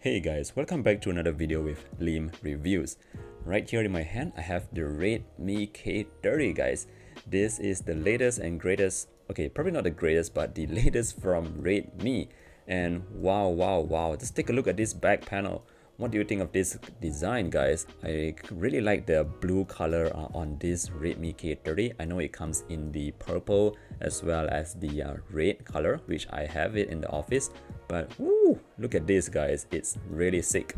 Hey guys, welcome back to another video with Lim Reviews. Right here in my hand, I have the Redmi K30 guys. This is the latest and greatest, okay, probably not the greatest, but the latest from Redmi. And wow, just take a look at this back panel. What do you think of this design, guys? I really like the blue color on this Redmi K30. I know it comes in the purple as well as the red color, which I have it in the office. But woo, look at this, guys. It's really sick.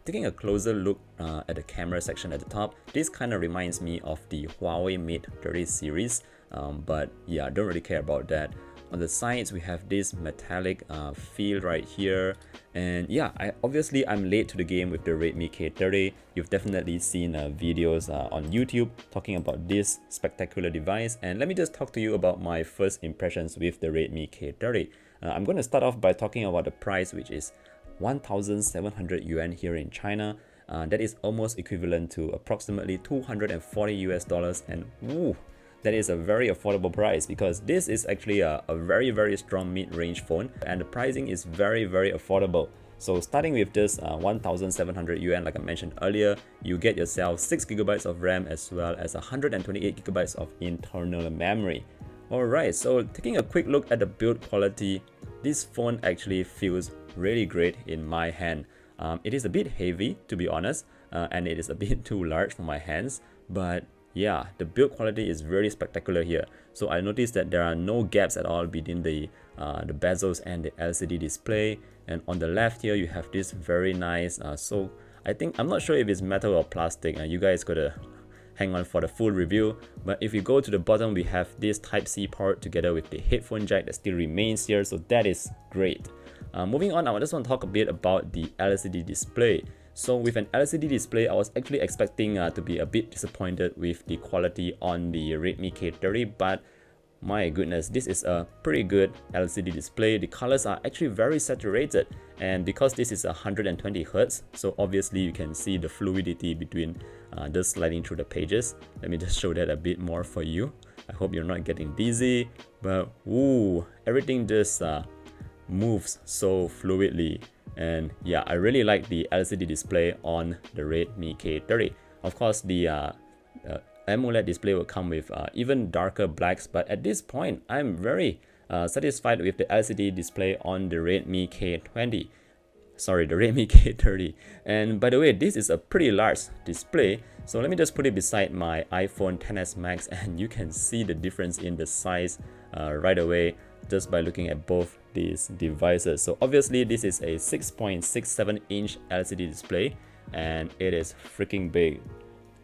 Taking a closer look at the camera section at the top, this kind of reminds me of the Huawei Mate 30 series. But yeah, I don't really care about that. On the sides, we have this metallic feel right here. And yeah, obviously I'm late to the game with the Redmi K30. You've definitely seen videos on YouTube talking about this spectacular device. And let me just talk to you about my first impressions with the Redmi K30. I'm going to start off by talking about the price, which is 1,700 yuan here in China. That is almost equivalent to approximately 240 US dollars. And woo, that is a very affordable price because this is actually a very strong mid-range phone, and the pricing is very affordable. So starting with this 1,700 yuan, like I mentioned earlier, you get yourself 6 gigabytes of RAM as well as 128 gigabytes of internal memory. Alright, so taking a quick look at the build quality, this phone actually feels really great in my hand. It is a bit heavy, to be honest, and it is a bit too large for my hands, but yeah, the build quality is very spectacular here. So I noticed that there are no gaps at all between the bezels and the LCD display. And on the left here, you have this very nice, so I think, I'm not sure if it's metal or plastic, and you guys gotta hang on for the full review. But if you go to the bottom, we have this Type-C port together with the headphone jack that still remains here, so that is great. Moving on, I just want to talk a bit about the LCD display. So with an LCD display, I was actually expecting to be a bit disappointed with the quality on the Redmi K30, but my goodness, this is a pretty good LCD display. The colors are actually very saturated, and because this is 120 Hz, so obviously you can see the fluidity between just sliding through the pages. Let me just show that a bit more for you. I hope you're not getting dizzy, but woo, everything just moves so fluidly. And yeah, I really like the LCD display on the Redmi K30. Of course, the AMOLED display will come with even darker blacks, but at this point, I'm very satisfied with the LCD display on the Redmi K20. Sorry, the Redmi K30. And by the way, this is a pretty large display, so let me just put it beside my iPhone XS Max, and you can see the difference in the size right away just by looking at both these devices. So obviously this is a 6.67 inch LCD display, and it is freaking big.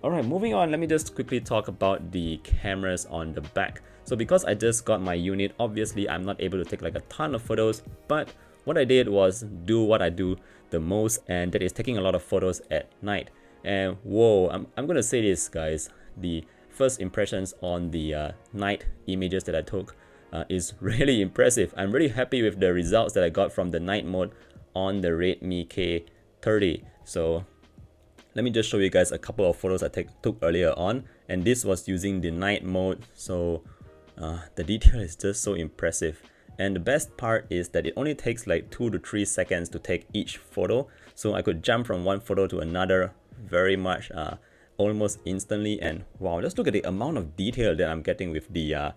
Alright, moving on, let me just quickly talk about the cameras on the back. So because I just got my unit, obviously I'm not able to take like a ton of photos, but what I did was do what I do the most, and that is taking a lot of photos at night. And whoa, I'm gonna say this, guys, the first impressions on the night images that I took is really impressive. I'm really happy with the results that I got from the night mode on the Redmi K30. So let me just show you guys a couple of photos I took earlier on, and this was using the night mode. So the detail is just so impressive, and the best part is that it only takes like 2 to 3 seconds to take each photo, so I could jump from one photo to another very much almost instantly. And wow, just look at the amount of detail that I'm getting with the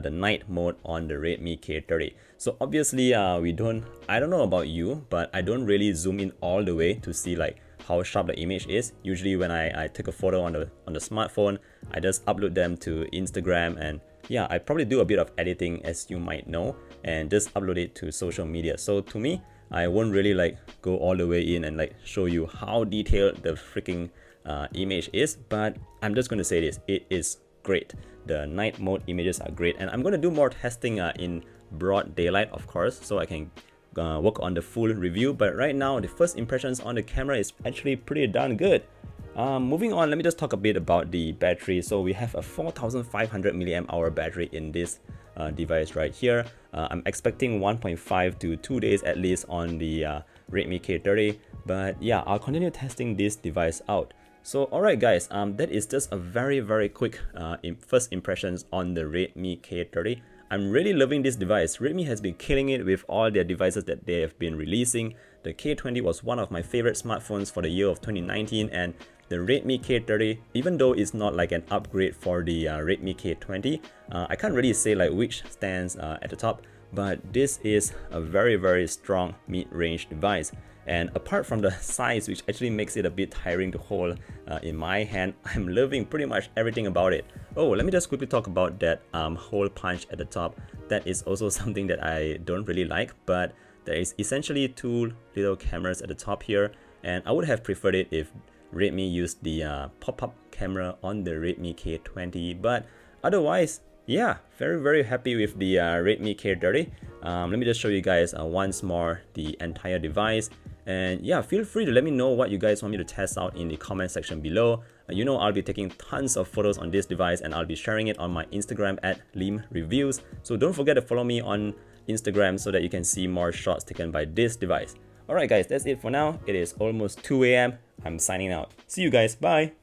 night mode on the Redmi K30. So obviously I don't know about you, but I don't really zoom in all the way to see like how sharp the image is. Usually when I take a photo on the smartphone, I just upload them to Instagram, and yeah, I probably do a bit of editing, as you might know, and just upload it to social media. So to me, I won't really like go all the way in and like show you how detailed the freaking image is, but I'm just going to say this, it is great. The night mode images are great, and I'm going to do more testing in broad daylight, of course, so I can work on the full review. But right now, the first impressions on the camera is actually pretty darn good. Moving on, let me just talk a bit about the battery. So we have a 4,500 mAh battery in this device right here. I'm expecting 1.5 to 2 days at least on the Redmi K30, but yeah, I'll continue testing this device out. So alright guys, that is just a very quick first impressions on the Redmi K30. I'm really loving this device. Redmi has been killing it with all their devices that they have been releasing. The K20 was one of my favorite smartphones for the year of 2019, and the Redmi K30, even though it's not like an upgrade for the Redmi K20, I can't really say like which stands at the top, but this is a very strong mid-range device. And apart from the size, which actually makes it a bit tiring to hold in my hand, I'm loving pretty much everything about it. Oh, let me just quickly talk about that hole punch at the top. That is also something that I don't really like, but there is essentially two little cameras at the top here, and I would have preferred it if Redmi used the pop-up camera on the Redmi K20, but otherwise, yeah, very happy with the Redmi K30. Let me just show you guys once more the entire device. And yeah, feel free to let me know what you guys want me to test out in the comment section below. You know, I'll be taking tons of photos on this device, and I'll be sharing it on my Instagram at @limreviews. So don't forget to follow me on Instagram so that you can see more shots taken by this device. Alright guys, that's it for now. It is almost 2 AM. I'm signing out. See you guys. Bye.